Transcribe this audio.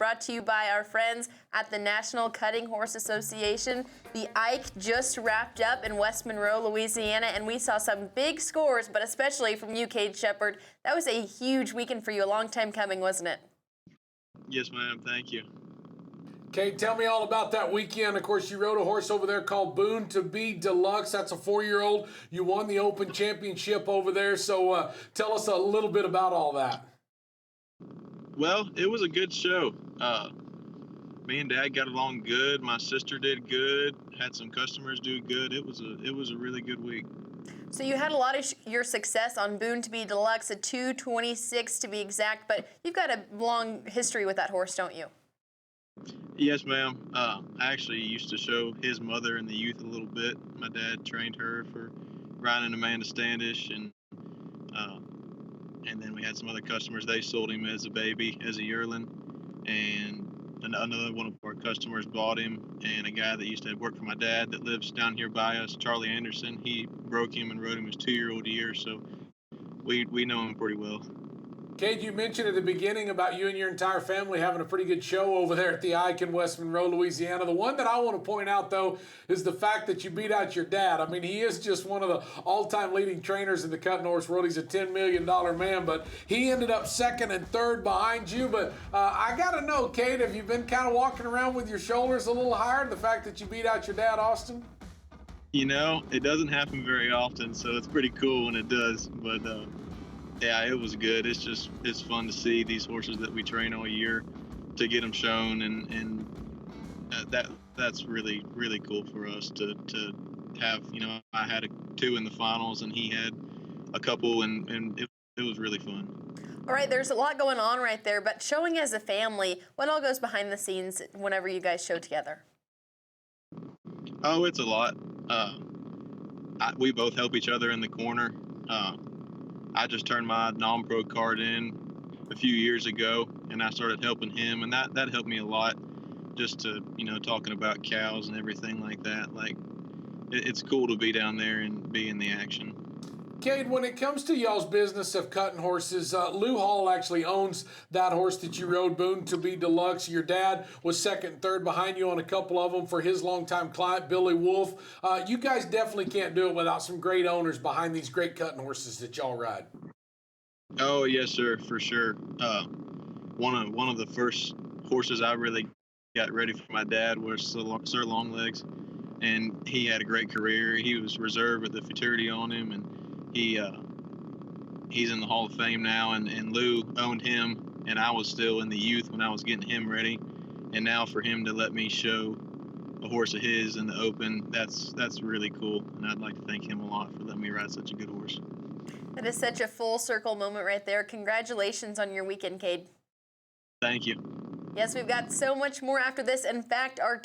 brought to you by our friends at the National Cutting Horse Association. The Ike just wrapped up in West Monroe, Louisiana, and we saw some big scores, but especially from you, Cade Shepard. That was a huge weekend for you, a long time coming, wasn't it? Yes, ma'am. Thank you. Kate, tell me all about that weekend. Of course, you rode a horse over there called Boone to Be Deluxe. That's a 4-year-old. You won the Open Championship over there. So tell us a little bit about all that. Well, it was a good show. Me and Dad got along good. My sister did good. Had some customers do good. It was a really good week. So you had a lot of your success on Boone to Be Deluxe, a 226 to be exact, but you've got a long history with that horse, don't you? Yes, ma'am. I actually used to show his mother in the youth a little bit. My dad trained her for riding Amanda Standish, and then we had some other customers. They sold him as a baby, as a yearling, and another one of our customers bought him. And a guy that used to work for my dad that lives down here by us, Charlie Anderson, he broke him and rode him his 2-year-old year. So we know him pretty well. Cade, you mentioned at the beginning about you and your entire family having a pretty good show over there at the Ike in West Monroe, Louisiana. The one that I want to point out, though, is the fact that you beat out your dad. I mean, he is just one of the all-time leading trainers in the cutting horse world. He's a $10 million man, but he ended up second and third behind you. But I got to know, Cade, have you been kind of walking around with your shoulders a little higher, the fact that you beat out your dad, Austin? You know, it doesn't happen very often, so it's pretty cool when it does. But yeah, it was good. It's fun to see these horses that we train all year, to get them shown, and that's really, really cool for us to have. You know, I had 2 in the finals, and he had a couple, and it was really fun. All right, there's a lot going on right there, but showing as a family, what all goes behind the scenes whenever you guys show together? Oh, it's a lot. We both help each other in the corner. I just turned my non-pro card in a few years ago, and I started helping him, and that helped me a lot, just to, you know, talking about cows and everything like that. Like, it's cool to be down there and be in the action. Cade, when it comes to y'all's business of cutting horses, Lou Hall actually owns that horse that you rode, Boone to Be Deluxe. Your dad was second and third behind you on a couple of them for his longtime client, Billy Wolf. You guys definitely can't do it without some great owners behind these great cutting horses that y'all ride. Oh, yes, sir, for sure. One of the first horses I really got ready for my dad was Sir Longlegs, and he had a great career. He was reserve with the futurity on him, and he's in the Hall of Fame now, and Lou owned him, and I was still in the youth when I was getting him ready. And now for him to let me show a horse of his in the Open, that's really cool, and I'd like to thank him a lot for letting me ride such a good horse. That is such a full circle moment right there. Congratulations on your weekend, Cade. Thank you. Yes, we've got so much more after this. In fact, our